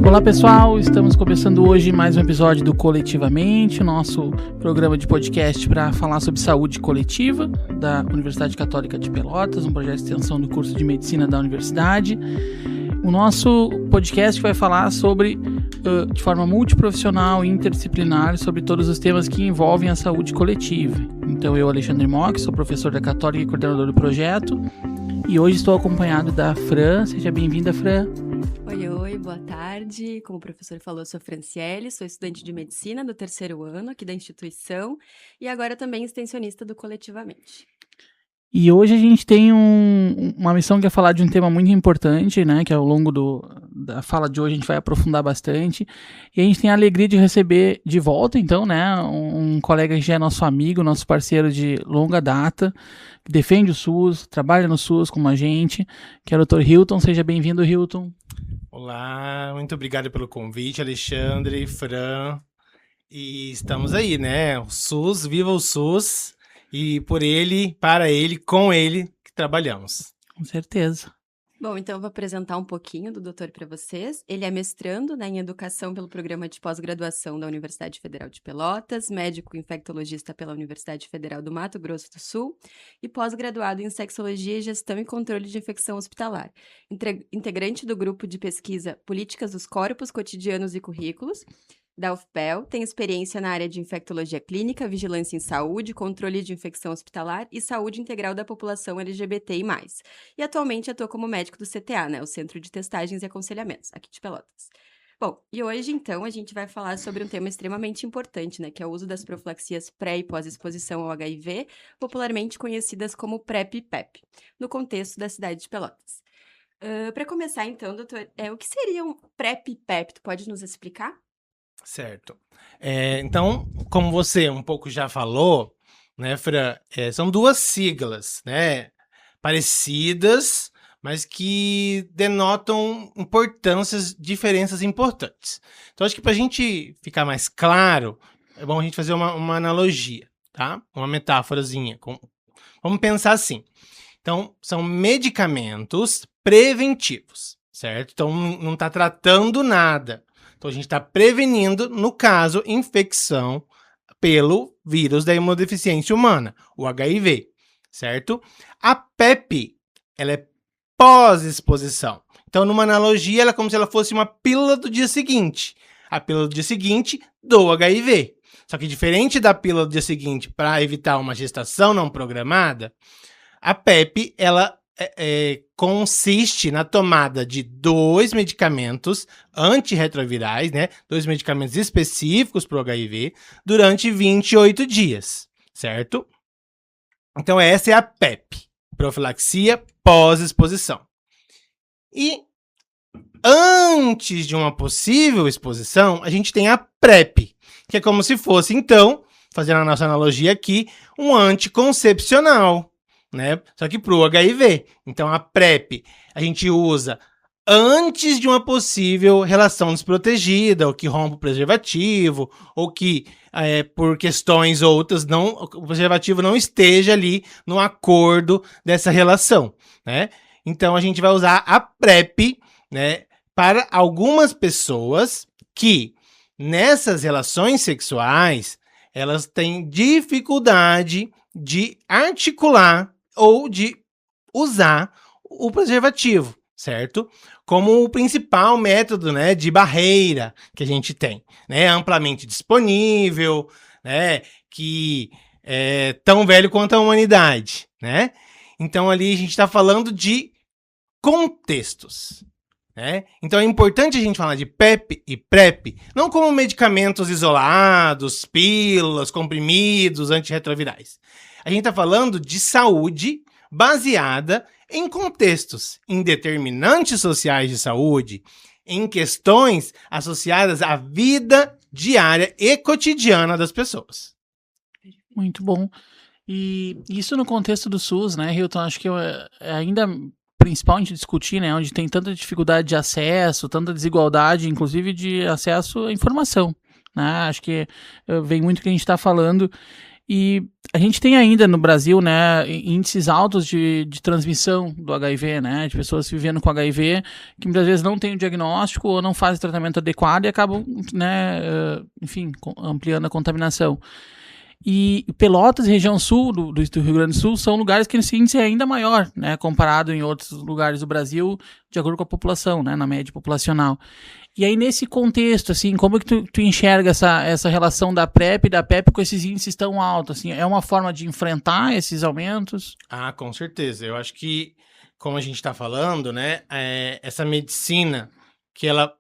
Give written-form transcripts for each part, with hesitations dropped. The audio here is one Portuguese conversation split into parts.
Olá pessoal, estamos começando hoje mais um episódio do Coletivamente, nosso programa de podcast para falar sobre saúde coletiva da Universidade Católica de Pelotas, um projeto de extensão do curso de Medicina da Universidade. O nosso podcast vai falar sobre, de forma multiprofissional e interdisciplinar, sobre todos os temas que envolvem a saúde coletiva. Então eu, Alexandre Mock, sou professor da Católica e coordenador do projeto, e hoje estou acompanhado da Fran. Seja bem-vinda, Fran. Oi, boa tarde. Como o professor falou, eu sou Franciele, sou estudante de medicina do 3º ano aqui da instituição e agora também extensionista do Coletivamente. E hoje a gente tem uma missão que é falar de um tema muito importante, né, que ao longo da fala de hoje a gente vai aprofundar bastante. E a gente tem a alegria de receber de volta, então, né, um colega que já é nosso amigo, nosso parceiro de longa data, que defende o SUS, trabalha no SUS como a gente, que é o Dr. Hilton. Seja bem-vindo, Hilton. Olá, muito obrigado pelo convite, Alexandre, Fran. E estamos aí, né? O SUS, viva o SUS! E por ele, para ele, com ele que trabalhamos. Com certeza. Bom, então eu vou apresentar um pouquinho do doutor para vocês. Ele é mestrando, né, em Educação pelo Programa de Pós-Graduação da Universidade Federal de Pelotas, médico infectologista pela Universidade Federal do Mato Grosso do Sul e pós-graduado em Sexologia, Gestão e Controle de Infecção Hospitalar. Integrante do grupo de pesquisa Políticas dos Corpos, Cotidianos e Currículos, da UFPEL, tem experiência na área de infectologia clínica, vigilância em saúde, controle de infecção hospitalar e saúde integral da população LGBTI+. E atualmente atua como médico do CTA, né, o Centro de Testagens e Aconselhamentos, aqui de Pelotas. Bom, e hoje, então, a gente vai falar sobre um tema extremamente importante, né, que é o uso das profilaxias pré- e pós-exposição ao HIV, popularmente conhecidas como PrEP e PEP, no contexto da cidade de Pelotas. Para começar, então, doutor, o que seria um PrEP e PEP? Tu pode nos explicar? Certo. Então, como você um pouco já falou, né, Fran, são duas siglas, né, parecidas, mas que denotam diferenças importantes. Então, acho que para a gente ficar mais claro, é bom a gente fazer uma analogia, tá? Uma metáforazinha. Vamos pensar assim. Então, são medicamentos preventivos, certo? Então, não está tratando nada. Então, a gente está prevenindo, no caso, infecção pelo vírus da imunodeficiência humana, o HIV, certo? A PEP, ela é pós-exposição. Então, numa analogia, ela é como se ela fosse uma pílula do dia seguinte. A pílula do dia seguinte do HIV. Só que diferente da pílula do dia seguinte para evitar uma gestação não programada, a PEP, ela consiste na tomada de 2 medicamentos antirretrovirais, né? 2 medicamentos específicos para o HIV, durante 28 dias, certo? Então, essa é a PEP, profilaxia pós-exposição. E antes de uma possível exposição, a gente tem a PrEP, que é como se fosse, então, fazendo a nossa analogia aqui, um anticoncepcional, né? Só que para o HIV. Então, a PrEP a gente usa antes de uma possível relação desprotegida, ou que rompe o preservativo, ou que, por questões outras, o preservativo não esteja ali no acordo dessa relação, né? Então, a gente vai usar a PrEP, né, para algumas pessoas que, nessas relações sexuais, elas têm dificuldade de articular ou de usar o preservativo, certo? Como o principal método, né, de barreira que a gente tem, né, amplamente disponível, né, que é tão velho quanto a humanidade, né? Então ali a gente está falando de contextos, né? Então é importante a gente falar de PEP e PrEP não como medicamentos isolados, pílulas, comprimidos, antirretrovirais. A gente está falando de saúde baseada em contextos, em determinantes sociais de saúde, em questões associadas à vida diária e cotidiana das pessoas. Muito bom. E isso no contexto do SUS, né, Hilton? Acho que é ainda principal a gente discutir, né, onde tem tanta dificuldade de acesso, tanta desigualdade, inclusive de acesso à informação, né? Acho que vem muito o que a gente está falando. E a gente tem ainda no Brasil, né, índices altos de transmissão do HIV, né, de pessoas vivendo com HIV que muitas vezes não têm o diagnóstico ou não fazem tratamento adequado e acabam, né, enfim, ampliando a contaminação. E Pelotas e região sul do Rio Grande do Sul são lugares que esse índice é ainda maior, né, comparado em outros lugares do Brasil, de acordo com a população, né, na média populacional. E aí, nesse contexto, assim, como é que tu enxerga essa relação da PrEP e da PEP com esses índices tão altos? Assim, é uma forma de enfrentar esses aumentos? Ah, com certeza. Eu acho que, como a gente está falando, né, essa medicina que ela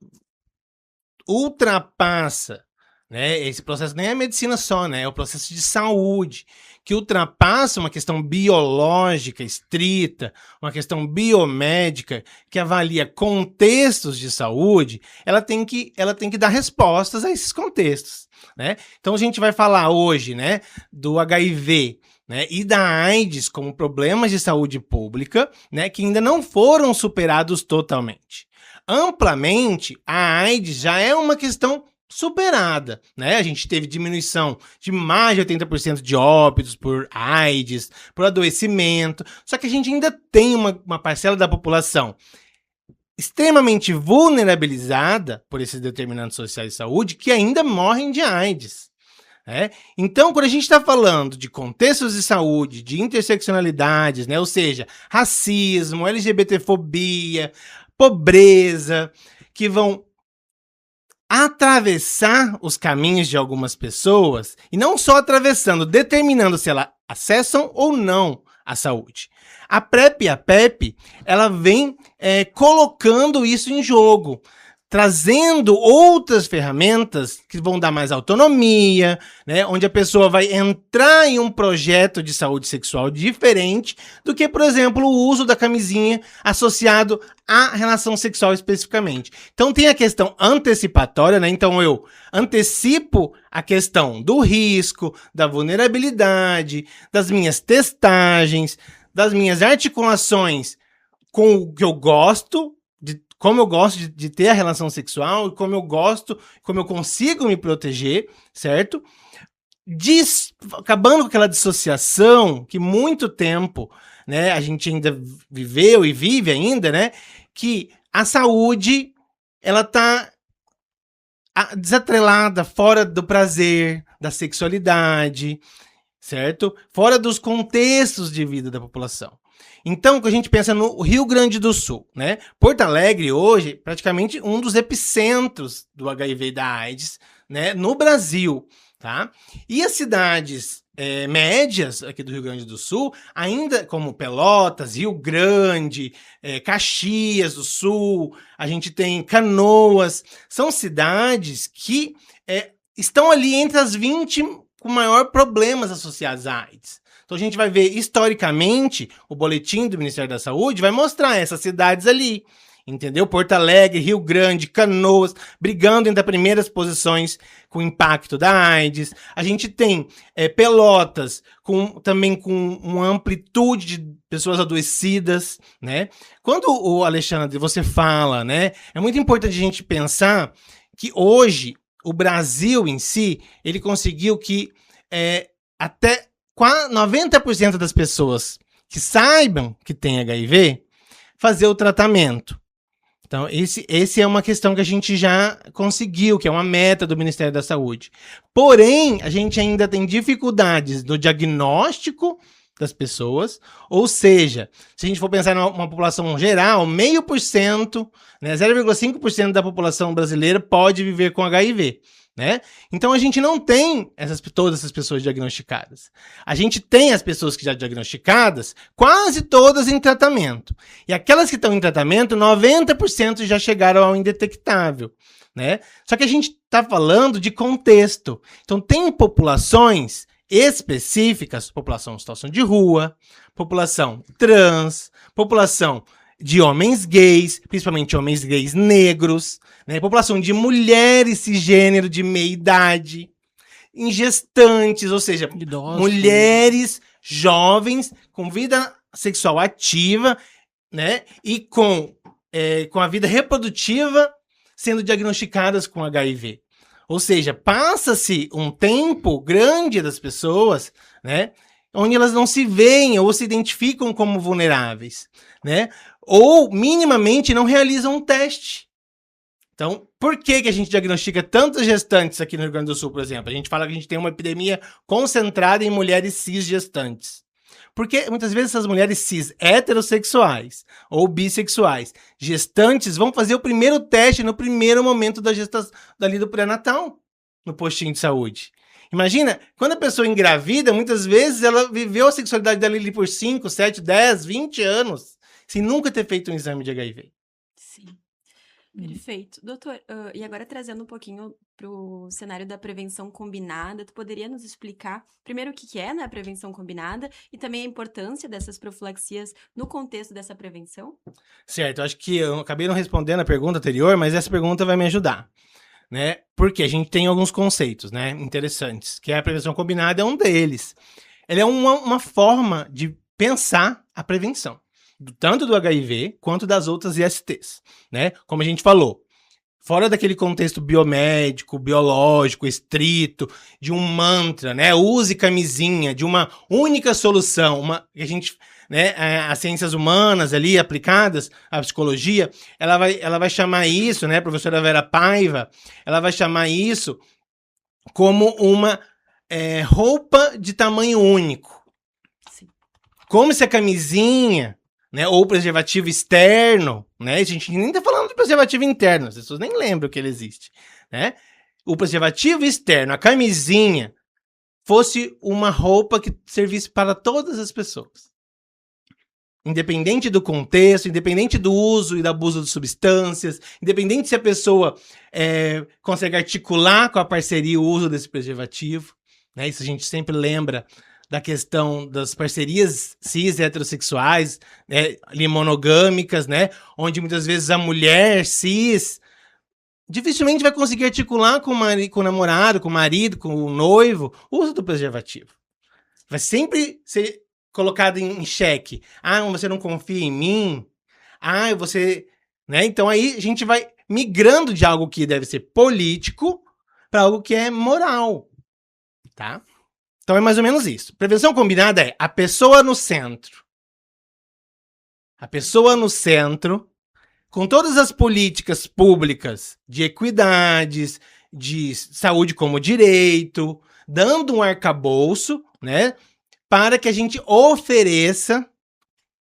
ultrapassa, né, esse processo nem é medicina só, né, é o processo de saúde, que ultrapassa uma questão biológica estrita, uma questão biomédica, que avalia contextos de saúde, ela tem que dar respostas a esses contextos, né? Então a gente vai falar hoje, né, do HIV, né, e da AIDS como problemas de saúde pública, né, que ainda não foram superados totalmente. Amplamente, a AIDS já é uma questão superada, né? A gente teve diminuição de mais de 80% de óbitos por AIDS, por adoecimento, só que a gente ainda tem uma parcela da população extremamente vulnerabilizada por esses determinantes sociais de saúde que ainda morrem de AIDS. Então, quando a gente está falando de contextos de saúde, de interseccionalidades, né? Ou seja, racismo, LGBTfobia, pobreza, que vão atravessar os caminhos de algumas pessoas, e não só atravessando, determinando se elas acessam ou não a saúde. A PrEP e a PEP, ela vem colocando isso em jogo, trazendo outras ferramentas que vão dar mais autonomia, né, onde a pessoa vai entrar em um projeto de saúde sexual diferente do que, por exemplo, o uso da camisinha associado à relação sexual especificamente. Então tem a questão antecipatória, né? Então eu antecipo a questão do risco, da vulnerabilidade, das minhas testagens, das minhas articulações com o que eu gosto, como eu gosto de ter a relação sexual, como eu consigo me proteger, certo? Acabando com aquela dissociação que muito tempo, né, a gente ainda viveu e vive ainda, né, que a saúde, ela tá desatrelada, fora do prazer, da sexualidade, certo? Fora dos contextos de vida da população. Então, quando a gente pensa no Rio Grande do Sul, né? Porto Alegre hoje é praticamente um dos epicentros do HIV e da AIDS, né, no Brasil, tá? E as cidades médias aqui do Rio Grande do Sul, ainda como Pelotas, Rio Grande, Caxias do Sul, a gente tem Canoas, são cidades que estão ali entre as 20 com maior problemas associados à AIDS. Então a gente vai ver, historicamente, o boletim do Ministério da Saúde vai mostrar essas cidades ali, entendeu? Porto Alegre, Rio Grande, Canoas, brigando entre as primeiras posições com o impacto da AIDS. A gente tem Pelotas, também com uma amplitude de pessoas adoecidas, né? Quando o Alexandre, você fala, né? É muito importante a gente pensar que hoje o Brasil em si, ele conseguiu que até 90% das pessoas que saibam que tem HIV, fazer o tratamento. Então, esse é uma questão que a gente já conseguiu, que é uma meta do Ministério da Saúde. Porém, a gente ainda tem dificuldades no diagnóstico das pessoas, ou seja, se a gente for pensar numa população geral, 0,5%, né, 0,5% da população brasileira pode viver com HIV. Né? Então a gente não tem todas essas pessoas diagnosticadas. A gente tem as pessoas que já diagnosticadas, quase todas em tratamento. E aquelas que estão em tratamento, 90% já chegaram ao indetectável. Né? Só que a gente está falando de contexto. Então tem populações específicas, população em situação de rua, população trans, população de homens gays, principalmente homens gays negros, né? População de mulheres cisgênero de meia idade, em gestantes, ou seja, idosos, mulheres jovens com vida sexual ativa, né? E com a vida reprodutiva sendo diagnosticadas com HIV. Ou seja, passa-se um tempo grande das pessoas, né, onde elas não se veem ou se identificam como vulneráveis, né, ou minimamente não realizam um teste. Então, por que a gente diagnostica tantas gestantes aqui no Rio Grande do Sul, por exemplo? A gente fala que a gente tem uma epidemia concentrada em mulheres cis gestantes. Porque muitas vezes essas mulheres cis heterossexuais ou bissexuais gestantes vão fazer o primeiro teste no primeiro momento da gestação, dali do pré-natal, no postinho de saúde. Imagina, quando a pessoa engravida, muitas vezes ela viveu a sexualidade dela ali por 5, 7, 10, 20 anos, sem nunca ter feito um exame de HIV. Sim. Perfeito. Doutor, e agora trazendo um pouquinho para o cenário da prevenção combinada, tu poderia nos explicar, primeiro, o que é, né, a prevenção combinada e também a importância dessas profilaxias no contexto dessa prevenção? Certo, acho que eu acabei não respondendo a pergunta anterior, mas essa pergunta vai me ajudar, né? Porque a gente tem alguns conceitos, né, interessantes, que a prevenção combinada é um deles. Ela é uma forma de pensar a prevenção, tanto do HIV quanto das outras ISTs, né? Como a gente falou, fora daquele contexto biomédico, biológico, estrito, de um mantra, né? Use camisinha, de uma única solução, que a gente, né? As ciências humanas ali aplicadas, a psicologia, ela vai chamar isso, né? A professora Vera Paiva, ela vai chamar isso como uma roupa de tamanho único. Sim. Como se a camisinha, né, ou preservativo externo, né? A gente nem tá falando de preservativo interno, as pessoas nem lembram que ele existe, né? O preservativo externo, a camisinha, fosse uma roupa que servisse para todas as pessoas. Independente do contexto, independente do uso e do abuso de substâncias, independente se a pessoa consegue articular com a parceria o uso desse preservativo, né? Isso a gente sempre lembra da questão das parcerias cis heterossexuais, né, monogâmicas, né, onde muitas vezes a mulher cis dificilmente vai conseguir articular com o namorado, com o marido, com o noivo, o uso do preservativo. Vai sempre ser colocado em xeque. Ah, você não confia em mim? Ah, você... né? Então aí a gente vai migrando de algo que deve ser político para algo que é moral, tá? Então é mais ou menos isso. Prevenção combinada é a pessoa no centro. A pessoa no centro, com todas as políticas públicas de equidades, de saúde como direito, dando um arcabouço, né, para que a gente ofereça,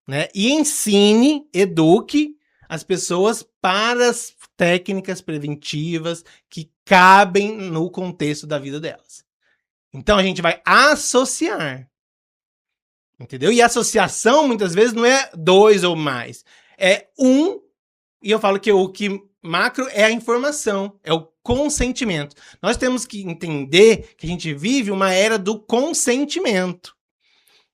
né, e ensine, eduque as pessoas para as técnicas preventivas que cabem no contexto da vida delas. Então a gente vai associar. Entendeu? E associação, muitas vezes, não é 2 ou mais. É 1, e eu falo que o que macro é a informação, é o consentimento. Nós temos que entender que a gente vive uma era do consentimento,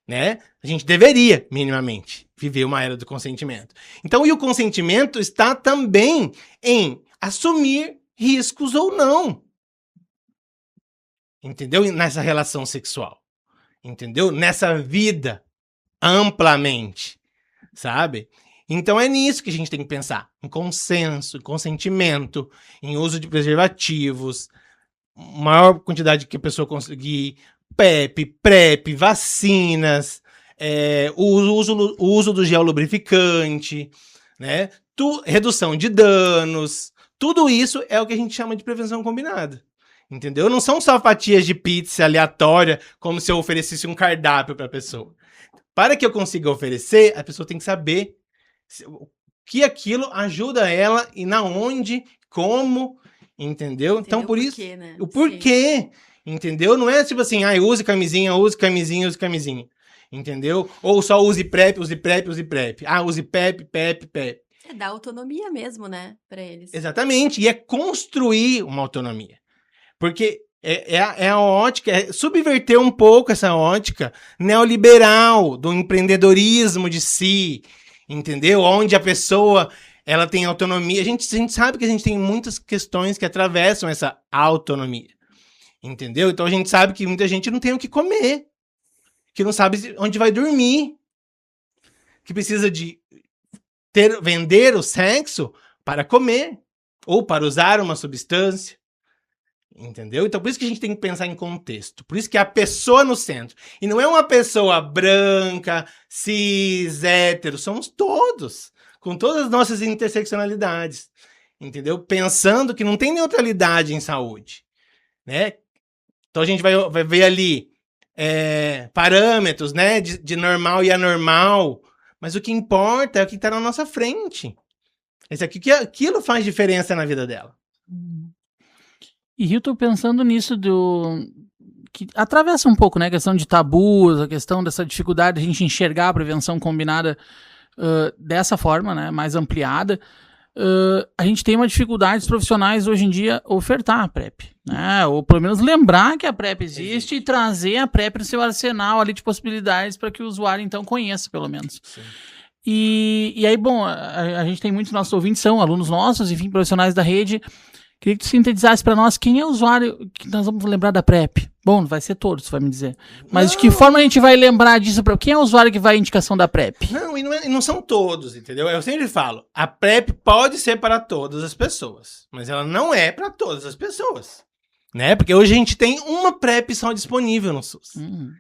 né? A gente deveria, minimamente, viver uma era do consentimento. Então, e o consentimento está também em assumir riscos ou não. Entendeu? Nessa relação sexual. Entendeu? Nessa vida, amplamente, sabe? Então é nisso que a gente tem que pensar. Em consenso, em consentimento, em uso de preservativos, maior quantidade que a pessoa conseguir, PEP, PrEP, vacinas, o uso do gel lubrificante, né? Redução de danos. Tudo isso é o que a gente chama de prevenção combinada. Entendeu? Não são só fatias de pizza aleatória, como se eu oferecesse um cardápio para a pessoa. Para que eu consiga oferecer, a pessoa tem que saber que aquilo ajuda ela e na onde, como, entendeu? Então, por isso, porquê, né? o porquê, entendeu? Não é tipo assim, use camisinha, use camisinha, use camisinha, entendeu? Ou só use PrEP, use PrEP, use PrEP. Use PEP, PEP, PEP. É dar autonomia mesmo, né, para eles. Exatamente, e é construir uma autonomia. Porque é a ótica, é subverter um pouco essa ótica neoliberal do empreendedorismo de si, entendeu? Onde a pessoa ela tem autonomia. A gente sabe que a gente tem muitas questões que atravessam essa autonomia, entendeu? Então a gente sabe que muita gente não tem o que comer, que não sabe onde vai dormir, que precisa de vender o sexo para comer ou para usar uma substância. Entendeu? Então, por isso que a gente tem que pensar em contexto. Por isso que é a pessoa no centro. E não é uma pessoa branca, cis, hétero. Somos todos. Com todas as nossas interseccionalidades. Entendeu? Pensando que não tem neutralidade em saúde. Né? Então, a gente vai ver ali parâmetros, né? De normal e anormal. Mas o que importa é o que está na nossa frente. Aquilo faz diferença na vida dela. E eu tô pensando nisso que atravessa um pouco, né, a questão de tabus, a questão dessa dificuldade de a gente enxergar a prevenção combinada dessa forma, né, mais ampliada. A gente tem uma dificuldade dos profissionais hoje em dia ofertar a PrEP, né, ou pelo menos lembrar que a PrEP existe e trazer a PrEP no seu arsenal ali de possibilidades para que o usuário então conheça, pelo menos. Sim. E aí, bom, a gente tem muitos nossos ouvintes, são alunos nossos, enfim, profissionais da rede. Queria que tu sintetizasse para nós quem é o usuário que nós vamos lembrar da PrEP. Bom, não vai ser todos, tu vai me dizer. Mas de que forma a gente vai lembrar disso? Quem é o usuário que vai à indicação da PrEP? Não, e não são todos, entendeu? Eu sempre falo, a PrEP pode ser para todas as pessoas, mas ela não é para todas as pessoas. Né? Porque hoje a gente tem uma PrEP só disponível no SUS,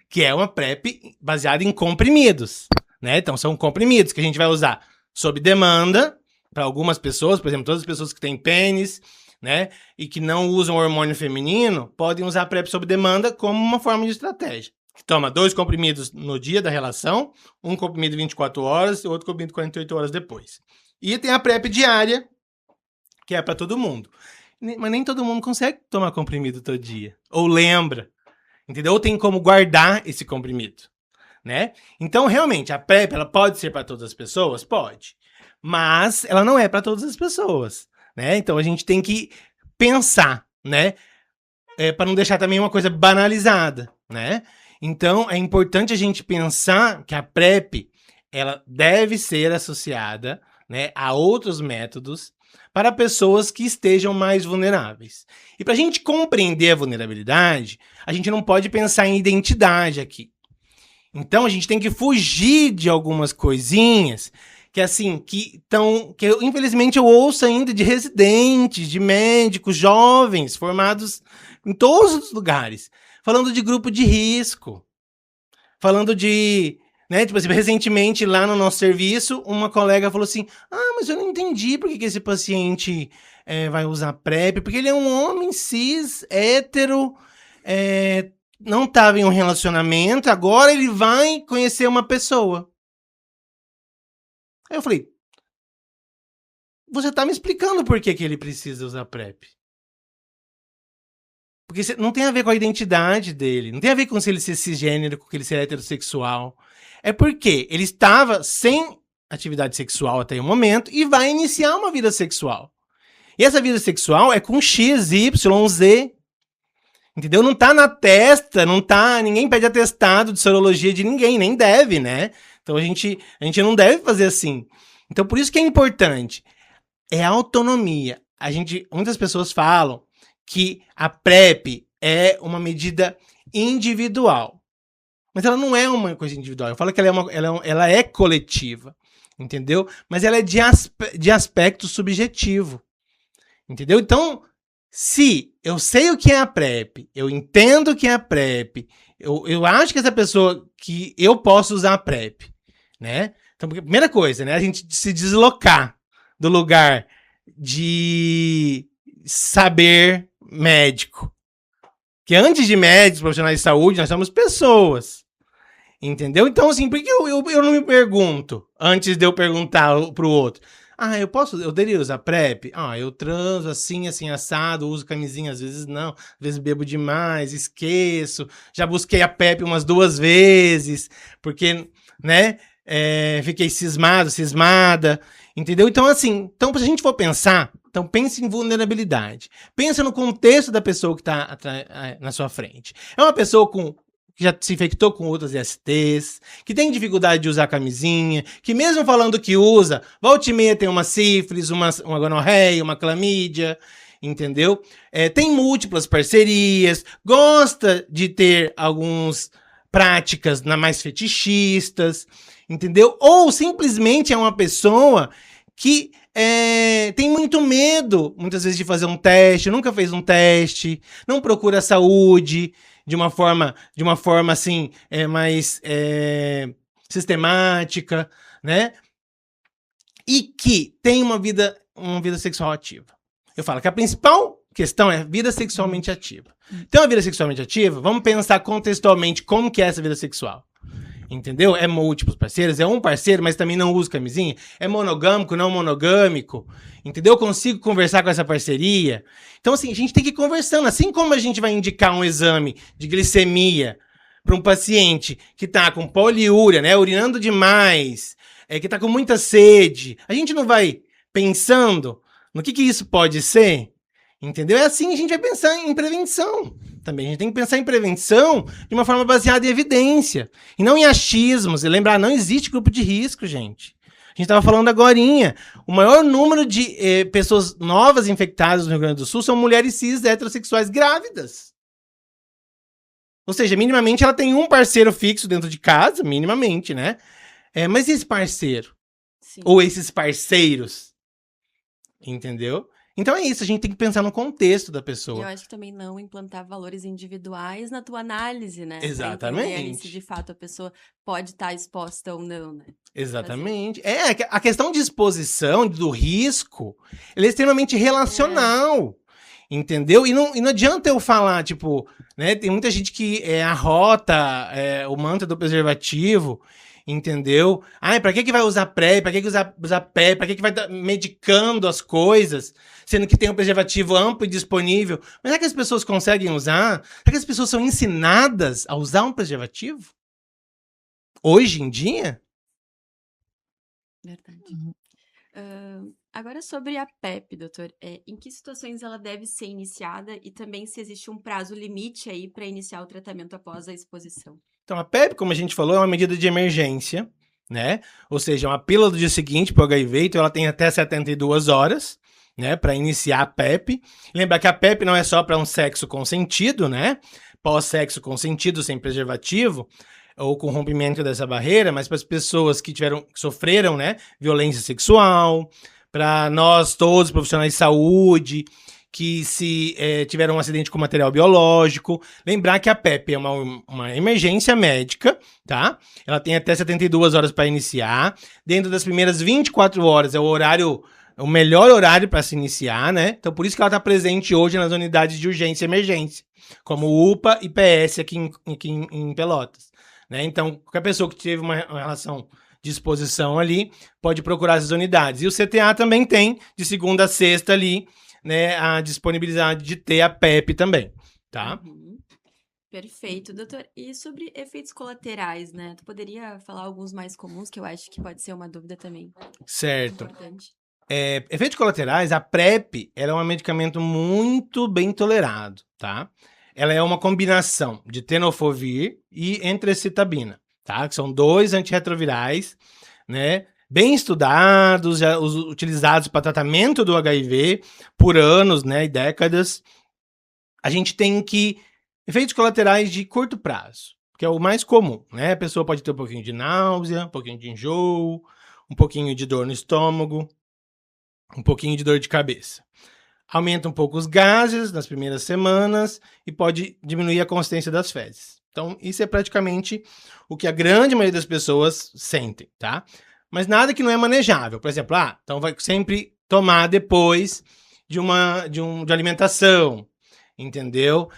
que é uma PrEP baseada em comprimidos. Né? Então são comprimidos que a gente vai usar sob demanda para algumas pessoas, por exemplo, todas as pessoas que têm pênis, né, e que não usam hormônio feminino, podem usar a PrEP sob demanda como uma forma de estratégia. Toma 2 comprimidos no dia da relação, um comprimido 24 horas e outro comprimido 48 horas depois. E tem a PrEP diária, que é para todo mundo. Mas nem todo mundo consegue tomar comprimido todo dia. Ou lembra, entendeu? Ou tem como guardar esse comprimido, né? Então, realmente, a PrEP ela pode ser para todas as pessoas? Pode. Mas ela não é para todas as pessoas. Né? Então a gente tem que pensar, né? Para não deixar também uma coisa banalizada, né? Então é importante a gente pensar que a PrEP ela deve ser associada, né, a outros métodos para pessoas que estejam mais vulneráveis. E para a gente compreender a vulnerabilidade, a gente não pode pensar em identidade aqui. Então a gente tem que fugir de algumas coisinhas que assim, que infelizmente eu ouço ainda de residentes, de médicos jovens, formados em todos os lugares, falando de grupo de risco, falando de, né, tipo assim, recentemente lá no nosso serviço, uma colega falou assim, mas eu não entendi por que esse paciente vai usar PrEP, porque ele é um homem cis, hétero, não estava em um relacionamento, agora ele vai conhecer uma pessoa. Aí eu falei, você tá me explicando por que ele precisa usar PrEP. Porque não tem a ver com a identidade dele, não tem a ver com se ele ser cisgênero, com ele ser heterossexual. É porque ele estava sem atividade sexual até o momento e vai iniciar uma vida sexual. E essa vida sexual é com X, Y, Z. Entendeu? Não tá na testa, não tá... Ninguém pede atestado de sorologia de ninguém, nem deve, né? Então a gente não deve fazer assim. Então por isso que é importante. É a autonomia. Muitas pessoas falam que a PrEP é uma medida individual. Mas ela não é uma coisa individual. Eu falo que ela é coletiva. Entendeu? Mas ela é de aspecto subjetivo. Entendeu? Então, se eu sei o que é a PrEP, eu entendo o que é a PrEP, eu acho que essa pessoa, que eu posso usar a PrEP, né? Então, a primeira coisa, né? A gente se deslocar do lugar de saber médico. Que antes de médicos, profissionais de saúde, nós somos pessoas. Entendeu? Então, assim, por que eu não me pergunto antes de eu perguntar pro outro? Eu deveria usar PrEP? Eu transo assim, assado, uso camisinha, às vezes não, às vezes bebo demais, esqueço, já busquei a PrEP umas 2 vezes, porque, né, fiquei cismada, entendeu? Então, assim, se a gente for pensar, então pense em vulnerabilidade. Pensa no contexto da pessoa que está na sua frente. É uma pessoa que já se infectou com outras ISTs, que tem dificuldade de usar camisinha, que mesmo falando que usa, volta e meia tem uma sífilis, uma gonorreia, uma clamídia, entendeu? Tem múltiplas parcerias, gosta de ter algumas práticas mais fetichistas, entendeu? Ou simplesmente é uma pessoa que tem muito medo, muitas vezes, de fazer um teste, nunca fez um teste, não procura saúde de uma forma assim, mais sistemática, né? E que tem uma vida sexual ativa. Eu falo que a principal questão é vida sexualmente ativa. Tem uma vida sexualmente ativa, vamos pensar contextualmente como que é essa vida sexual. Entendeu? É múltiplos parceiros, é um parceiro, mas também não usa camisinha. É monogâmico, não monogâmico. Entendeu? Eu consigo conversar com essa parceria. Então, assim, a gente tem que ir conversando. Assim como a gente vai indicar um exame de glicemia para um paciente que tá com poliúria, né? Urinando demais, que tá com muita sede. A gente não vai pensando no que isso pode ser? Entendeu? É assim que a gente vai pensar em prevenção. Também a gente tem que pensar em prevenção de uma forma baseada em evidência. E não em achismos. E lembrar, não existe grupo de risco, gente. A gente estava falando agorinha. O maior número de pessoas novas infectadas no Rio Grande do Sul são mulheres cis heterossexuais grávidas. Ou seja, minimamente ela tem um parceiro fixo dentro de casa, minimamente, né? Mas esse parceiro? Sim. Ou esses parceiros? Entendeu? Então é isso, a gente tem que pensar no contexto da pessoa. Eu acho que também não implantar valores individuais na tua análise, né? Exatamente. Pra entender ali se de fato a pessoa pode estar exposta ou não, né? Exatamente. A questão de exposição, do risco, ele é extremamente relacional. Entendeu? E não adianta eu falar, tipo, né? Tem muita gente que arrota o manto do preservativo, entendeu? Pra que vai usar PrEP? Pra que usar PrEP? Pra que vai estar medicando as coisas? Sendo que tem um preservativo amplo e disponível. Mas será que as pessoas conseguem usar? Será que as pessoas são ensinadas a usar um preservativo? Hoje em dia? Verdade. Agora sobre a PrEP, doutor, em que situações ela deve ser iniciada e também se existe um prazo limite aí para iniciar o tratamento após a exposição? Então, a PrEP, como a gente falou, é uma medida de emergência, né? Ou seja, uma pílula do dia seguinte para o HIV, então ela tem até 72 horas, né, para iniciar a PrEP. Lembrar que a PrEP não é só para um sexo consentido, né? Pós-sexo consentido sem preservativo, ou com rompimento dessa barreira, mas para as pessoas que sofreram, né, violência sexual, para nós todos, profissionais de saúde, que se tiveram um acidente com material biológico. Lembrar que a PrEP é uma emergência médica, tá? Ela tem até 72 horas para iniciar. Dentro das primeiras 24 horas é o melhor horário para se iniciar, né? Então, por isso que ela está presente hoje nas unidades de urgência e emergência, como UPA e PS aqui em Pelotas, né? Então, qualquer pessoa que teve uma relação de exposição ali pode procurar essas unidades. E o CTA também tem, de segunda a sexta ali, né, a disponibilidade de ter a PrEP também, tá? Perfeito, doutor. E sobre efeitos colaterais, né? Tu poderia falar alguns mais comuns, que eu acho que pode ser uma dúvida também. Certo. Importante. Efeitos colaterais, a PrEP, ela é um medicamento muito bem tolerado, tá? Ela é uma combinação de tenofovir e entrecitabina, tá? Que são 2 antirretrovirais, né? Bem estudados, já utilizados para tratamento do HIV por anos, né, e décadas. A gente tem efeitos colaterais de curto prazo, que é o mais comum, né? A pessoa pode ter um pouquinho de náusea, um pouquinho de enjoo, um pouquinho de dor no estômago, um pouquinho de dor de cabeça. Aumenta um pouco os gases nas primeiras semanas e pode diminuir a consistência das fezes. Então, isso é praticamente o que a grande maioria das pessoas sentem, tá? Mas nada que não é manejável. Por exemplo, então vai sempre tomar depois de alimentação, entendeu?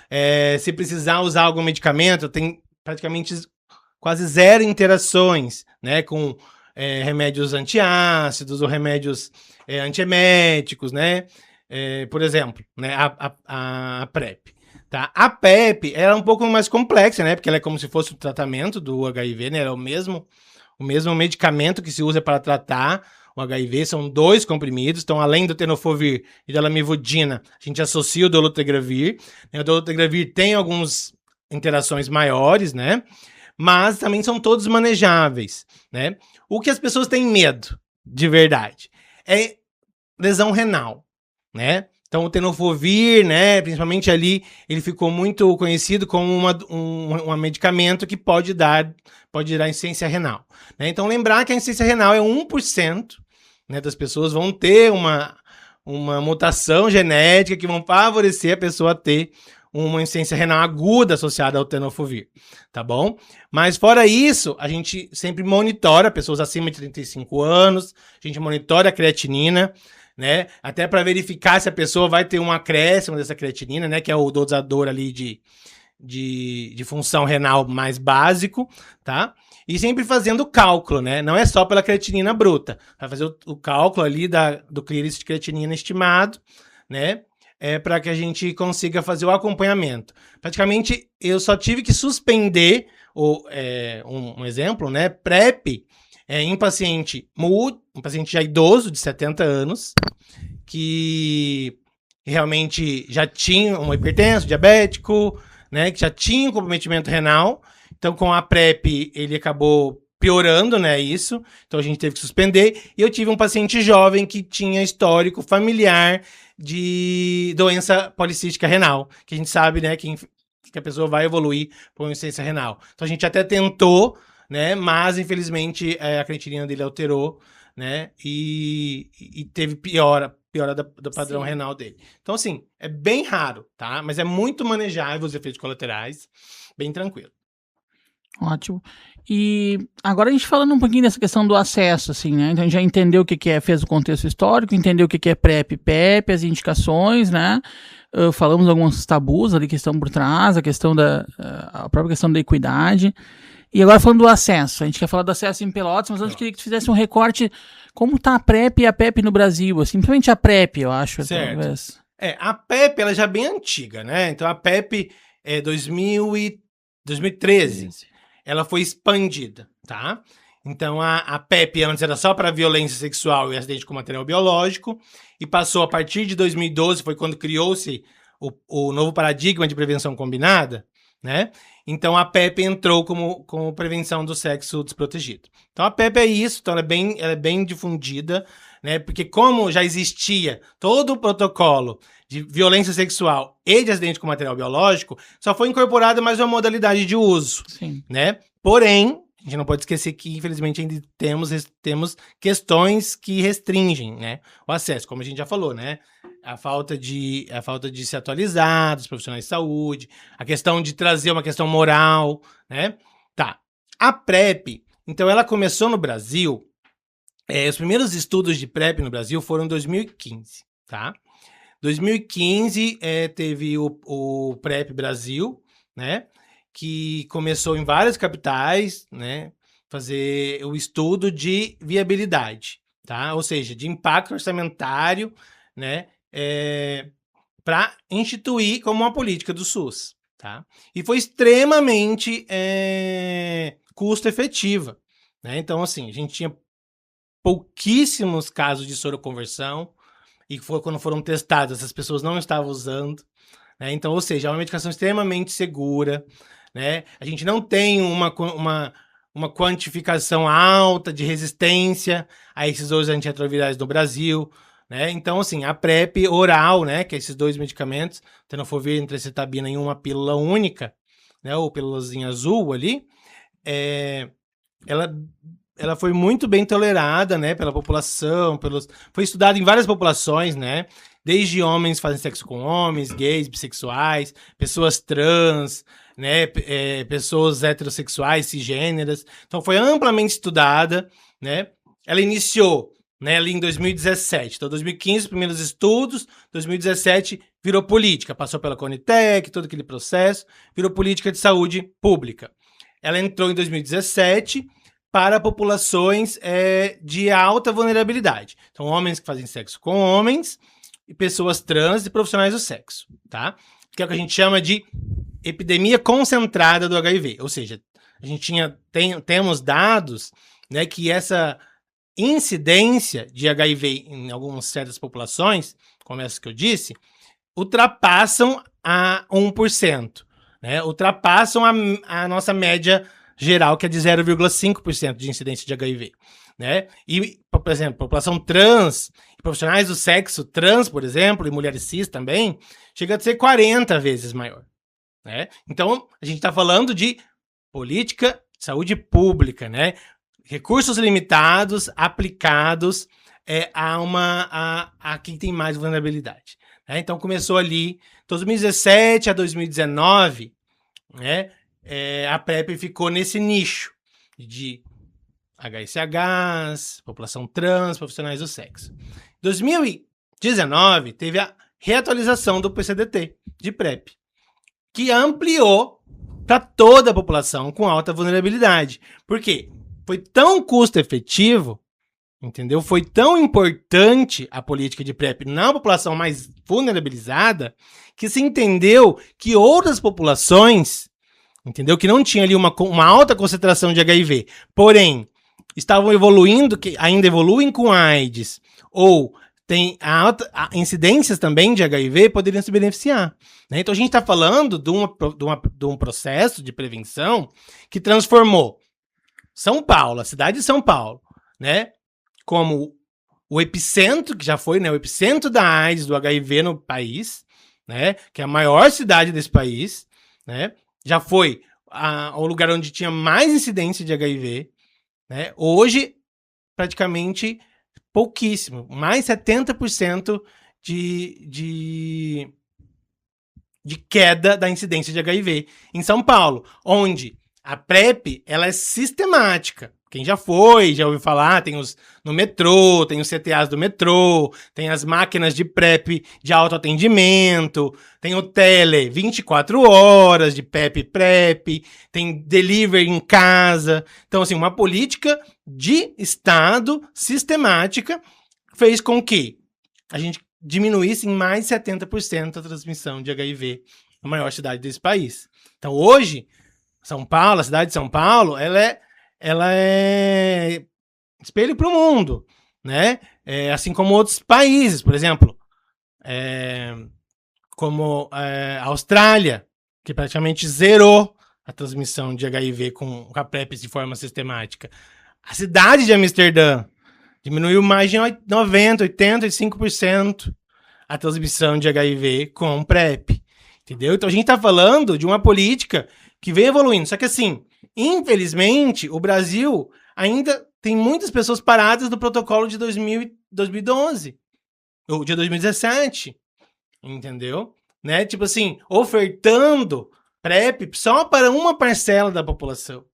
Se precisar usar algum medicamento, tem praticamente quase 0 interações, né, com remédios antiácidos ou remédios antieméticos, né? Por exemplo, né, a PrEP. Tá? A PrEP é um pouco mais complexa, né? Porque ela é como se fosse o tratamento do HIV, né? Ela é o mesmo medicamento que se usa para tratar o HIV, são 2 comprimidos. Então, além do tenofovir e da lamivudina, a gente associa o dolutegravir. O dolutegravir tem algumas interações maiores, né? Mas também são todos manejáveis, né? O que as pessoas têm medo, de verdade, é lesão renal, né? Então, o tenofovir, né, principalmente ali, ele ficou muito conhecido como um medicamento que pode dar insuficiência renal, né? Então, lembrar que a insuficiência renal é 1%, né, das pessoas vão ter uma mutação genética que vão favorecer a pessoa a ter uma insuficiência renal aguda associada ao tenofovir, tá bom? Mas fora isso, a gente sempre monitora pessoas acima de 35 anos, a gente monitora a creatinina, né? Até para verificar se a pessoa vai ter um acréscimo dessa creatinina, né? Que é o dosador ali de função renal mais básico, tá? E sempre fazendo cálculo, né? Não é só pela creatinina bruta. Vai fazer o cálculo ali do clearance de creatinina estimado, né? Para que a gente consiga fazer o acompanhamento. Praticamente, eu só tive que suspender um exemplo, né? PrEP em paciente um paciente já idoso, de 70 anos, que realmente já tinha um hipertenso, diabético, né? Que já tinha um comprometimento renal. Então, com a PrEP, ele acabou piorando, né, isso. Então, a gente teve que suspender. E eu tive um paciente jovem que tinha histórico familiar de doença policística renal, que a gente sabe, né, que a pessoa vai evoluir por uma insuficiência renal. Então, a gente até tentou, né, mas, infelizmente, a creatinina dele alterou, né, e teve piora do padrão Sim. renal dele. Então, assim, é bem raro, tá? Mas é muito manejável os efeitos colaterais, bem tranquilo. Ótimo. E agora a gente falando um pouquinho dessa questão do acesso, assim, né? Então a gente já entendeu o que é, fez o contexto histórico, entendeu o que é PrEP, PEP, as indicações, né? Falamos alguns tabus ali que estão por trás, a própria questão da equidade. E agora falando do acesso, a gente quer falar do acesso em Pelotas, mas antes queria que tu fizesse um recorte, como tá a PrEP e a PEP no Brasil, assim, principalmente a PrEP, eu acho, certo. Talvez. A PEP, ela já é bem antiga, né? Então a PEP é 2013. Ela foi expandida, tá? Então, a PEP antes era só para violência sexual e acidente com material biológico, e passou a partir de 2012, foi quando criou-se o novo paradigma de prevenção combinada, né? Então, a PEP entrou como prevenção do sexo desprotegido. Então, a PEP é isso, então ela é bem difundida, né? Porque como já existia todo o protocolo de violência sexual e de acidente com material biológico, só foi incorporada mais uma modalidade de uso. Sim. Né? Porém, a gente não pode esquecer que, infelizmente, ainda temos questões que restringem, né, o acesso, como a gente já falou, né? A falta de se atualizar dos profissionais de saúde, a questão de trazer uma questão moral, né? Tá. A PrEP, então, ela começou no Brasil, os primeiros estudos de PrEP no Brasil foram em 2015, tá? 2015 teve o PrEP Brasil, né? Que começou em várias capitais, né? Fazer o estudo de viabilidade, tá? Ou seja, de impacto orçamentário, né? Para instituir como uma política do SUS, tá? E foi extremamente custo efetiva, né? Então, assim, a gente tinha pouquíssimos casos de soroconversão, e quando foram testadas, essas pessoas não estavam usando, né? Então, ou seja, é uma medicação extremamente segura, né? A gente não tem uma quantificação alta de resistência a esses dois antirretrovirais no Brasil, né? Então, assim, a PrEP oral, né, que é esses dois medicamentos, tenofovir e antracetabina em uma pílula única, né, ou pílulazinha azul ali, ela foi muito bem tolerada, né, pela população, foi estudada em várias populações, né, desde homens que fazem sexo com homens, gays, bissexuais, pessoas trans, né, pessoas heterossexuais, cisgêneras. Então foi amplamente estudada, né. Ela iniciou, né, ali em 2017. Então 2015 primeiros estudos, 2017 virou política, passou pela Conitec, todo aquele processo, virou política de saúde pública. Ela entrou em 2017 para populações de alta vulnerabilidade. Então, homens que fazem sexo com homens, e pessoas trans e profissionais do sexo, tá? Que é o que a gente chama de epidemia concentrada do HIV. Ou seja, a gente temos dados, né, que essa incidência de HIV em algumas certas populações, como essa que eu disse, ultrapassam a 1%, né? Ultrapassam a nossa média geral, que é de 0,5% de incidência de HIV, né? E, por exemplo, população trans, profissionais do sexo trans, por exemplo, e mulheres cis também, chega a ser 40 vezes maior, né? Então, a gente está falando de política de saúde pública, né? Recursos limitados, aplicados a quem tem mais vulnerabilidade. Né? Então começou ali, 2017 a 2019, né? A PrEP ficou nesse nicho de HSHs, população trans, profissionais do sexo. 2019 teve a reatualização do PCDT de PrEP, que ampliou para toda a população com alta vulnerabilidade. Por quê? Foi tão custo efetivo, entendeu? Foi tão importante a política de PrEP na população mais vulnerabilizada que se entendeu que outras populações, entendeu? Que não tinha ali uma alta concentração de HIV, porém estavam evoluindo, que ainda evoluem com AIDS, ou tem incidências também de HIV, poderiam se beneficiar. Né? Então a gente está falando de um processo de prevenção que transformou São Paulo, a cidade de São Paulo, né, como o epicentro, que já foi, né, o epicentro da AIDS, do HIV no país, né, que é a maior cidade desse país, né, já foi o lugar onde tinha mais incidência de HIV, né, hoje, praticamente pouquíssimo, mais 70% de queda da incidência de HIV em São Paulo, onde a PrEP, ela é sistemática. Quem já ouviu falar, tem no metrô, tem os CTAs do metrô, tem as máquinas de PrEP de autoatendimento, tem o tele 24 horas de PrEP, tem delivery em casa. Então, assim, uma política de Estado sistemática fez com que a gente diminuísse em mais de 70% a transmissão de HIV na maior cidade desse país. Então, hoje, São Paulo, a cidade de São Paulo, ela é espelho para o mundo, né? Assim como outros países, por exemplo, como a Austrália, que praticamente zerou a transmissão de HIV com a PrEP de forma sistemática. A cidade de Amsterdã diminuiu mais de 90%, 85% a transmissão de HIV com PrEP, entendeu? Então a gente está falando de uma política que vem evoluindo. Só que assim, infelizmente, o Brasil ainda tem muitas pessoas paradas do protocolo de 2012, ou de 2017, entendeu? Né? Tipo assim, ofertando PrEP só para uma parcela da população.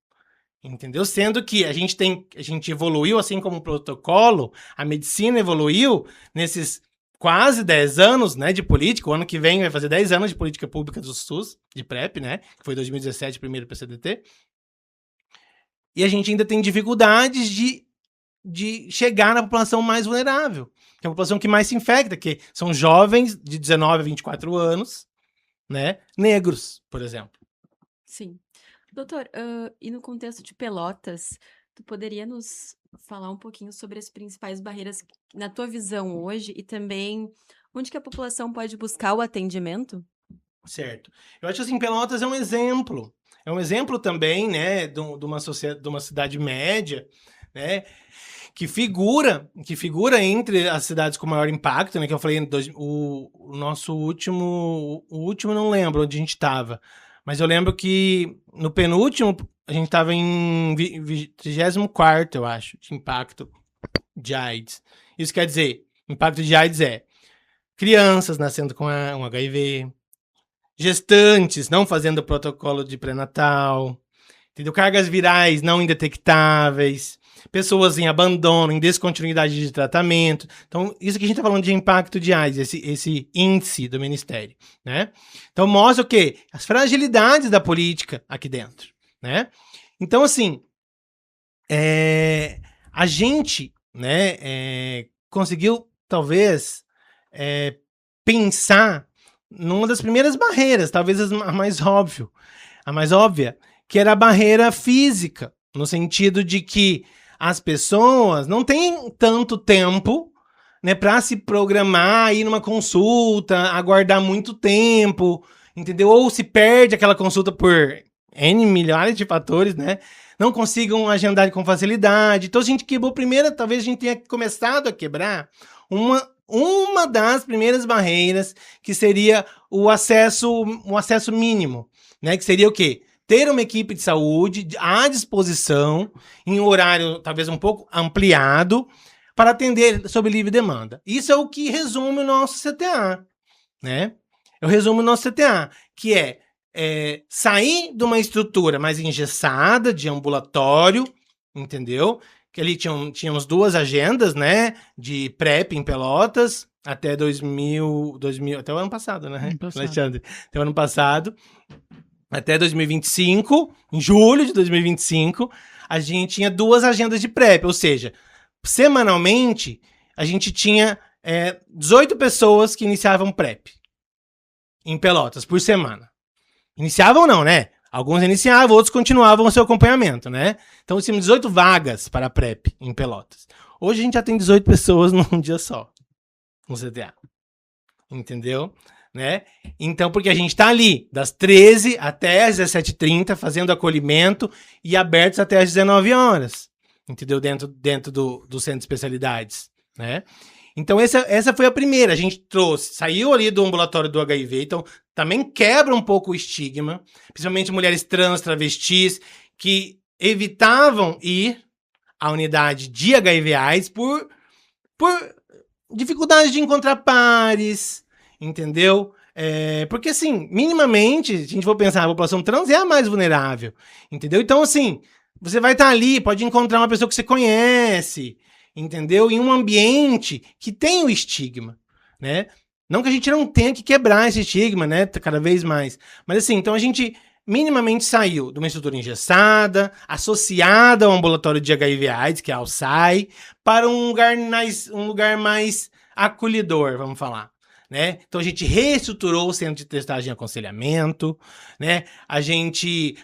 Entendeu? Sendo que a gente evoluiu, assim como o protocolo, a medicina evoluiu nesses quase 10 anos, né, de política. O ano que vem vai fazer 10 anos de política pública do SUS, de PrEP, né, que foi 2017 o primeiro PCDT. E a gente ainda tem dificuldades de chegar na população mais vulnerável, que é a população que mais se infecta, que são jovens de 19 a 24 anos, né, negros, por exemplo. Sim. Doutor, e no contexto de Pelotas, tu poderia nos falar um pouquinho sobre as principais barreiras na tua visão hoje e também onde que a população pode buscar o atendimento? Certo. Eu acho assim, Pelotas é um exemplo. É um exemplo também, né, de uma cidade média, né, que figura entre as cidades com maior impacto, né, que eu falei, o nosso último não lembro onde a gente estava, mas eu lembro que no penúltimo a gente estava em 34º, eu acho, de impacto de AIDS. Isso quer dizer, impacto de AIDS é crianças nascendo com um HIV, gestantes não fazendo protocolo de pré-natal, entendeu? Cargas virais não indetectáveis, pessoas em abandono, em descontinuidade de tratamento. Então, isso que a gente está falando de impacto de AIDS, esse índice do Ministério, né? Então, mostra o quê? As fragilidades da política aqui dentro, né? Então, assim, a gente, né, conseguiu, talvez, pensar numa das primeiras barreiras, talvez a mais óbvia, que era a barreira física, no sentido de que as pessoas não têm tanto tempo, né, para se programar, ir numa consulta, aguardar muito tempo, entendeu? Ou se perde aquela consulta por N milhares de fatores, né? Não consigam agendar com facilidade. Então a gente quebrou primeiro, talvez a gente tenha começado a quebrar uma das primeiras barreiras, que seria o acesso mínimo, né? Que seria o quê? Ter uma equipe de saúde à disposição, em um horário talvez um pouco ampliado, para atender sob livre demanda. Isso é o que resume o nosso CTA, né? Eu resumo o nosso CTA, que é sair de uma estrutura mais engessada, de ambulatório, entendeu? Que ali tínhamos 2 agendas, né? De PrEP em Pelotas, até 2000, até o ano passado, né, Alexandre? Até o ano passado, até 2025, em julho de 2025, a gente tinha 2 agendas de PrEP, ou seja, semanalmente, a gente tinha 18 pessoas que iniciavam PrEP em Pelotas, por semana. Iniciavam não, né? Alguns iniciavam, outros continuavam o seu acompanhamento, né? Então, tínhamos 18 vagas para PrEP em Pelotas. Hoje a gente já tem 18 pessoas num dia só, no CTA. Entendeu? Né? Então, porque a gente está ali, das 13 até as 17h30, fazendo acolhimento e abertos até as 19 horas. Entendeu? Dentro do centro de especialidades, né? Então, essa foi a primeira. A gente saiu ali do ambulatório do HIV, então também quebra um pouco o estigma, principalmente mulheres trans, travestis, que evitavam ir à unidade de HIV/AIDS por dificuldade de encontrar pares, entendeu? Porque, assim, minimamente, se a gente for pensar, a população trans é a mais vulnerável, entendeu? Então, assim, você vai estar ali, pode encontrar uma pessoa que você conhece, entendeu? Em um ambiente que tem o estigma, né? Não que a gente não tenha que quebrar esse estigma, né? Cada vez mais. Mas assim, então a gente minimamente saiu de uma estrutura engessada, associada ao ambulatório de HIV/AIDS, que é a ALSAI, para um lugar mais acolhedor, vamos falar. Né? Então a gente reestruturou o centro de testagem e aconselhamento, né? A gente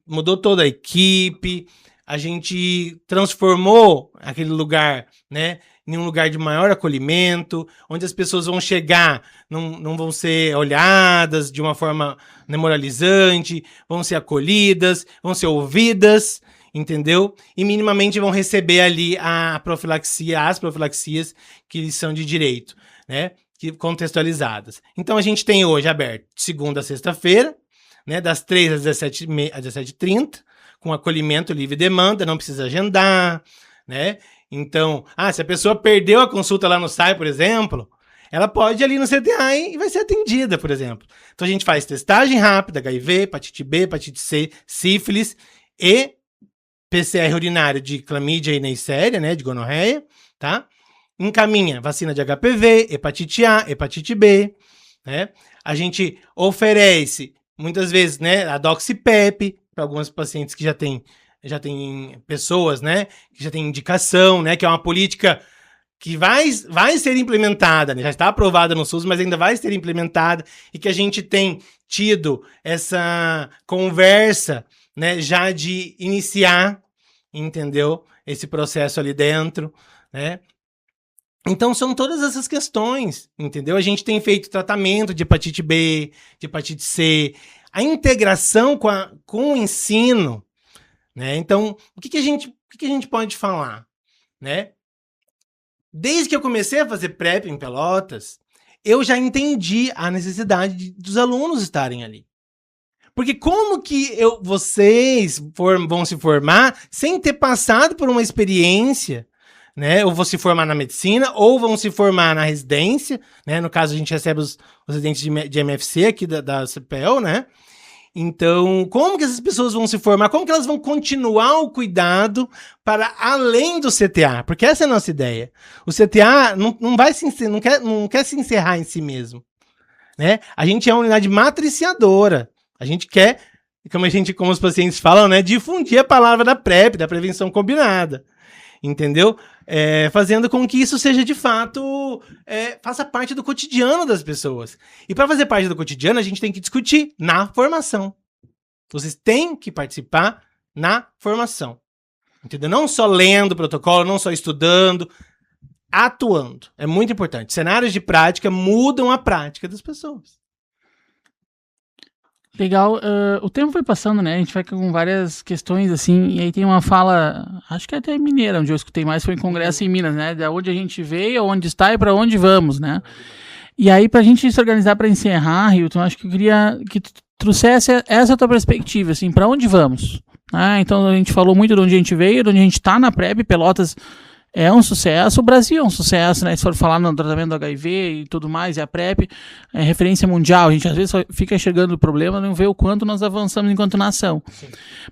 mudou toda a equipe, a gente transformou aquele lugar, né, em um lugar de maior acolhimento, onde as pessoas vão chegar, não vão ser olhadas de uma forma moralizante, vão ser acolhidas, vão ser ouvidas, entendeu? E minimamente vão receber ali as profilaxias que são de direito, né, contextualizadas. Então a gente tem hoje aberto de segunda a sexta-feira, né, das 3 às 17h30, com acolhimento livre demanda, não precisa agendar, né? Então, se a pessoa perdeu a consulta lá no SAI, por exemplo, ela pode ir ali no CTA e vai ser atendida, por exemplo. Então a gente faz testagem rápida, HIV, hepatite B, hepatite C, sífilis e PCR urinário de clamídia e neisseria, né, de gonorreia, tá? Encaminha vacina de HPV, hepatite A, hepatite B, né? A gente oferece, muitas vezes, né, a doxipep para alguns pacientes que já tem pessoas, né, que já tem indicação, né, que é uma política que vai ser implementada, né, já está aprovada no SUS, mas ainda vai ser implementada, e que a gente tem tido essa conversa, né, já de iniciar, entendeu, esse processo ali dentro, né. Então, são todas essas questões, entendeu? A gente tem feito tratamento de hepatite B, de hepatite C, a integração com o ensino, né? Então, o que a gente pode falar, né? Desde que eu comecei a fazer PrEP em Pelotas, eu já entendi a necessidade dos alunos estarem ali. Porque como que vocês vão se formar sem ter passado por uma experiência, né? Ou vão se formar na medicina, ou vão se formar na residência, né? No caso, a gente recebe os residentes de MFC aqui da CPEL, né? Então, como que essas pessoas vão se formar? Como que elas vão continuar o cuidado para além do CTA? Porque essa é a nossa ideia. O CTA não quer se encerrar em si mesmo, né? A gente é uma unidade matriciadora. A gente quer, como os pacientes falam, né, difundir a palavra da PrEP, da prevenção combinada. Entendeu? Fazendo com que isso seja de fato, faça parte do cotidiano das pessoas. E para fazer parte do cotidiano, a gente tem que discutir na formação. Vocês têm que participar na formação. Entendeu? Não só lendo o protocolo, não só estudando, atuando. É muito importante. Cenários de prática mudam a prática das pessoas. Legal, o tempo foi passando, né, a gente vai com várias questões, assim, e aí tem uma fala, acho que até mineira, onde eu escutei mais foi em congresso em Minas, né, da onde a gente veio, onde está e para onde vamos, né, e aí pra gente se organizar para encerrar, Hilton, acho que eu queria que tu trouxesse essa tua perspectiva, assim, para onde vamos, então a gente falou muito de onde a gente veio, de onde a gente está na PrEP, Pelotas é um sucesso, o Brasil é um sucesso, né? Se for falar no tratamento do HIV e tudo mais, e a PrEP é referência mundial. A gente às vezes só fica enxergando o problema e não vê o quanto nós avançamos enquanto nação. Sim.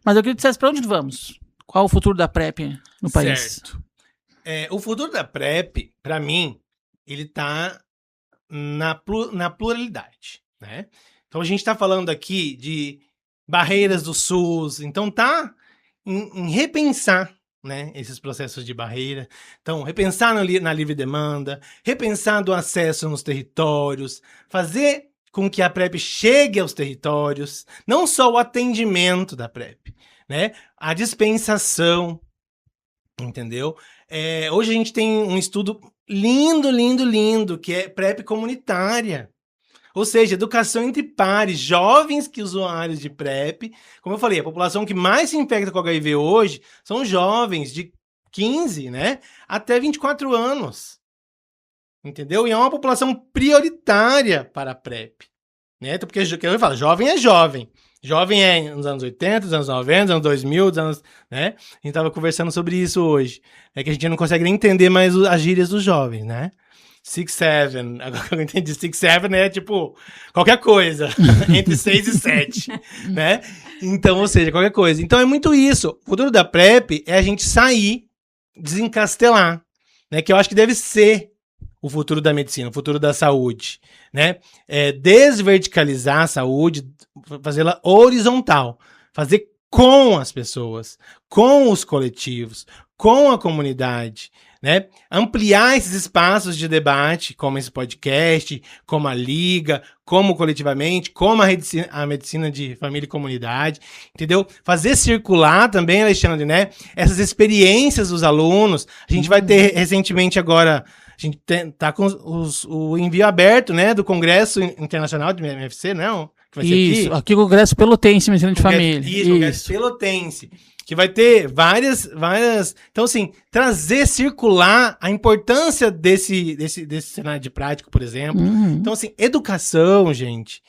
Mas eu queria que dissesse para onde vamos? Qual o futuro da PrEP no país? Certo. O futuro da PrEP, para mim, ele tá na pluralidade, né? Então a gente está falando aqui de barreiras do SUS, então tá em repensar, né, esses processos de barreira. Então, repensar na livre demanda, repensar do acesso nos territórios, fazer com que a PrEP chegue aos territórios, não só o atendimento da PrEP, né, a dispensação, entendeu? Hoje a gente tem um estudo lindo, que é PrEP comunitária. Ou seja, educação entre pares, jovens que usuários de PrEP. Como eu falei, a população que mais se infecta com HIV hoje são jovens de 15, né, até 24 anos. Entendeu? E é uma população prioritária para a PrEP. Né? Porque eu falo, jovem é jovem. Jovem é nos anos 80, nos anos 90, nos anos 2000, nos anos, né? A gente estava conversando sobre isso hoje. É que a gente não consegue nem entender mais as gírias dos jovens, né? 6-7, agora que eu entendi, 6-7 é tipo qualquer coisa, entre 6 e 7, né? Então, ou seja, qualquer coisa. Então é muito isso. O futuro da PrEP é a gente sair, desencastelar, né? Que eu acho que deve ser o futuro da medicina, o futuro da saúde, né? Desverticalizar a saúde, fazê-la horizontal, fazer com as pessoas, com os coletivos, com a comunidade, né? Ampliar esses espaços de debate, como esse podcast, como a Liga, como coletivamente, como a medicina de família e comunidade, entendeu? Fazer circular também, Alexandre, né? Essas experiências dos alunos. A gente vai ter recentemente agora, a gente tá com o envio aberto, né? Do Congresso Internacional de MFC, não? Que vai ser isso, aqui o Congresso Pelotense, Medicina de Família. Isso, o Congresso Pelotense. Que vai ter várias... Então, assim, circular a importância desse cenário de prática, por exemplo. Uhum. Então, assim, educação, gente,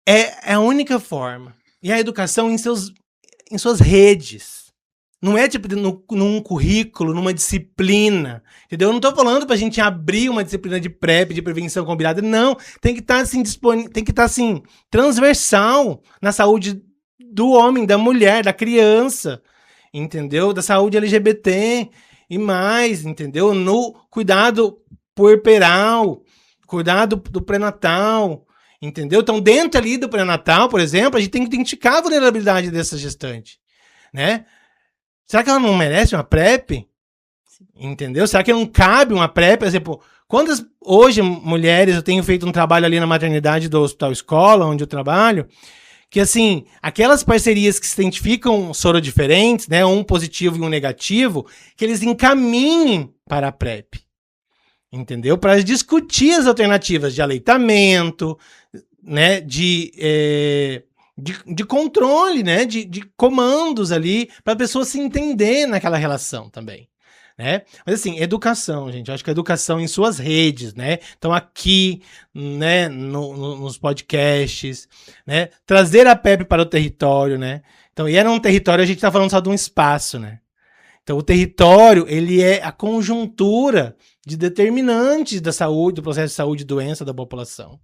é a única forma. E a educação em suas redes. Não é tipo num currículo, numa disciplina, entendeu? Eu não tô falando pra gente abrir uma disciplina de PrEP, de prevenção combinada, não. Tem que estar assim, tem que estar assim, transversal na saúde do homem, da mulher, da criança, entendeu? Da saúde LGBT e mais, entendeu? No cuidado puerperal, cuidado do pré-natal, entendeu? Então, dentro ali do pré-natal, por exemplo, a gente tem que identificar a vulnerabilidade dessa gestante, né? Será que ela não merece uma PrEP? Entendeu? Será que não cabe uma PrEP? Por exemplo, quantas hoje mulheres, eu tenho feito um trabalho ali na maternidade do Hospital Escola, onde eu trabalho, que assim, aquelas parcerias que se identificam sorodiferentes, né, um positivo e um negativo, que eles encaminhem para a PrEP. Entendeu? Para discutir as alternativas de aleitamento, né, de controle, né, de comandos ali, para a pessoa se entender naquela relação também, né? Mas assim, educação, gente, eu acho que a educação em suas redes, né? Então aqui, né, nos podcasts, né, trazer a PrEP para o território, né? Então, e era um território, a gente tá falando só de um espaço, né? Então o território, ele é a conjuntura de determinantes da saúde, do processo de saúde e doença da população.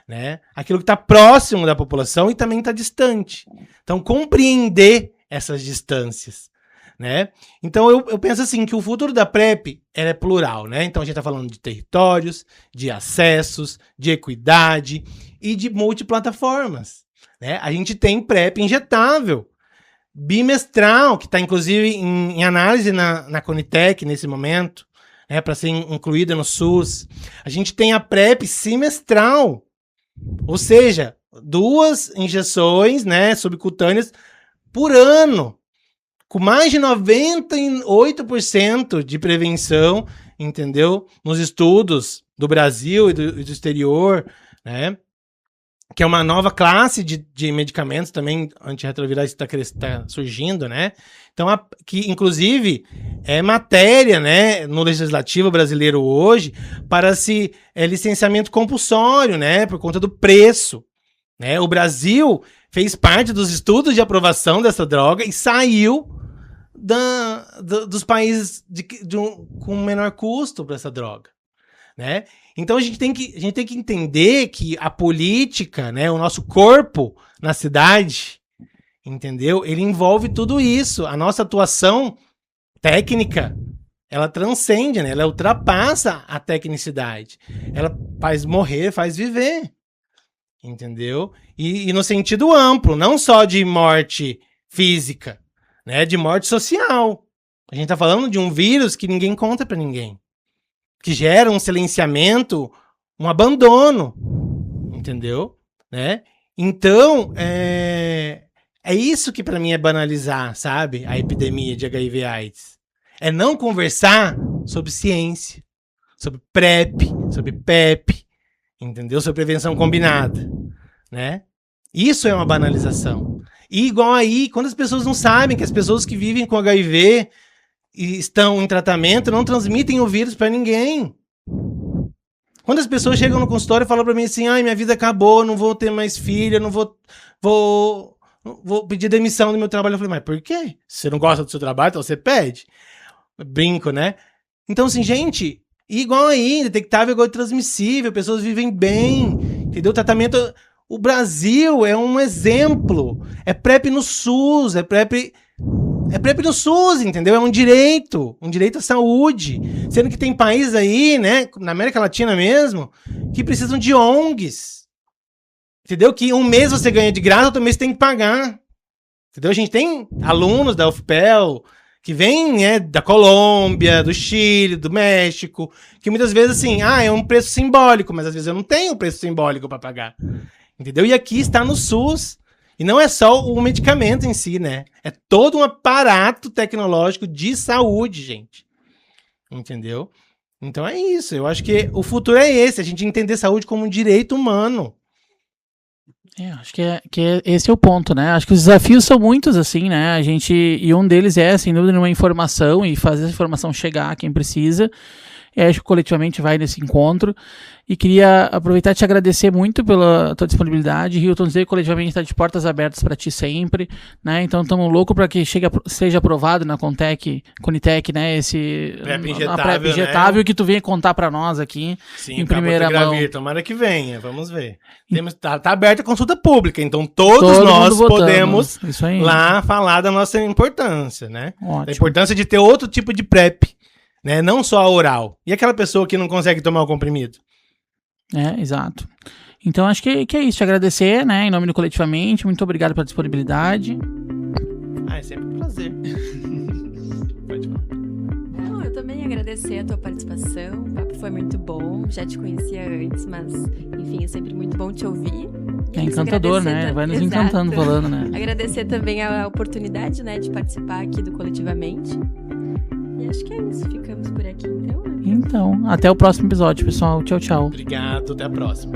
Né? Aquilo que está próximo da população e também está distante. Então, compreender essas distâncias. Né? Então, eu penso assim, que o futuro da PrEP é plural. Né? Então, a gente está falando de territórios, de acessos, de equidade e de multiplataformas. Né? A gente tem PrEP injetável, bimestral, que está inclusive em análise na Conitec nesse momento, né? Para ser incluída no SUS. A gente tem a PrEP semestral, ou seja, 2 injeções, né, subcutâneas por ano, com mais de 98% de prevenção, entendeu? Nos estudos do Brasil e do exterior, né? Que é uma nova classe de medicamentos também antirretrovirais que está surgindo, né? Então, que inclusive é matéria, né, no legislativo brasileiro hoje para licenciamento compulsório, né, por conta do preço, né? O Brasil fez parte dos estudos de aprovação dessa droga e saiu dos países com menor custo para essa droga, né? Então a gente tem que entender que a política, né, o nosso corpo na cidade, entendeu? Ele envolve tudo isso. A nossa atuação técnica, ela transcende, né? Ela ultrapassa a tecnicidade. Ela faz morrer, faz viver, entendeu? E no sentido amplo, não só de morte física, né? De morte social. A gente tá falando de um vírus que ninguém conta pra ninguém. Que gera um silenciamento, um abandono, entendeu? Né? Então, é isso que pra mim é banalizar, sabe? A epidemia de HIV/AIDS. É não conversar sobre ciência, sobre PrEP, sobre PEP, entendeu? Sobre prevenção combinada, né? Isso é uma banalização. E igual aí, quando as pessoas não sabem que as pessoas que vivem com HIV e estão em tratamento não transmitem o vírus pra ninguém. Quando as pessoas chegam no consultório e falam pra mim assim, minha vida acabou, não vou ter mais filha, não vou pedir demissão do meu trabalho. Eu falei, mas por quê? Se você não gosta do seu trabalho, então você pede. Brinco, né? Então assim, gente, igual aí, detectável igual transmissível, pessoas vivem bem, entendeu? O tratamento... O Brasil é um exemplo. É PrEP no SUS, é PrEP no SUS, entendeu? É um direito à saúde. Sendo que tem países aí, né, na América Latina mesmo, que precisam de ONGs. Entendeu? Que um mês você ganha de graça, outro mês você tem que pagar. Entendeu? A gente tem alunos da UFPEL que vêm, né, da Colômbia, do Chile, do México, que muitas vezes, assim, é um preço simbólico, mas às vezes eu não tenho um preço simbólico para pagar. Entendeu? E aqui está no SUS. E não é só o medicamento em si, né? É todo um aparato tecnológico de saúde, gente. Entendeu? Então é isso. Eu acho que o futuro é esse. A gente entender saúde como um direito humano. Acho que esse é o ponto, né? Acho que os desafios são muitos, assim, né? E um deles é, sem dúvida, uma informação e fazer essa informação chegar a quem precisa. Acho que coletivamente vai nesse encontro. E queria aproveitar e te agradecer muito pela tua disponibilidade. Hilton dizer que coletivamente está de portas abertas para ti sempre, né? Então estamos loucos para que seja aprovado na Conitec, né? Esse PrEP injetável, né? Que tu venha contar para nós aqui. Sim, em primeira mão. Tomara que venha, vamos ver. Tá aberta a consulta pública, então todos nós podemos lá falar da nossa importância, né? Ótimo. Da importância de ter outro tipo de PrEP, né? Não só a oral. E aquela pessoa que não consegue tomar o comprimido? Exato. Então acho que é isso, te agradecer, né, em nome do Coletivamente, muito obrigado pela disponibilidade. É sempre um prazer. Pode falar. Não, eu também agradecer a tua participação, o papo foi muito bom, já te conhecia antes, mas enfim, é sempre muito bom te ouvir. É encantador, né? Vai nos encantando falando, né? Agradecer também a oportunidade, né, de participar aqui do Coletivamente. E acho que é isso, ficamos por aqui então, né? Então, até o próximo episódio, pessoal. Tchau, tchau. Obrigado, até a próxima.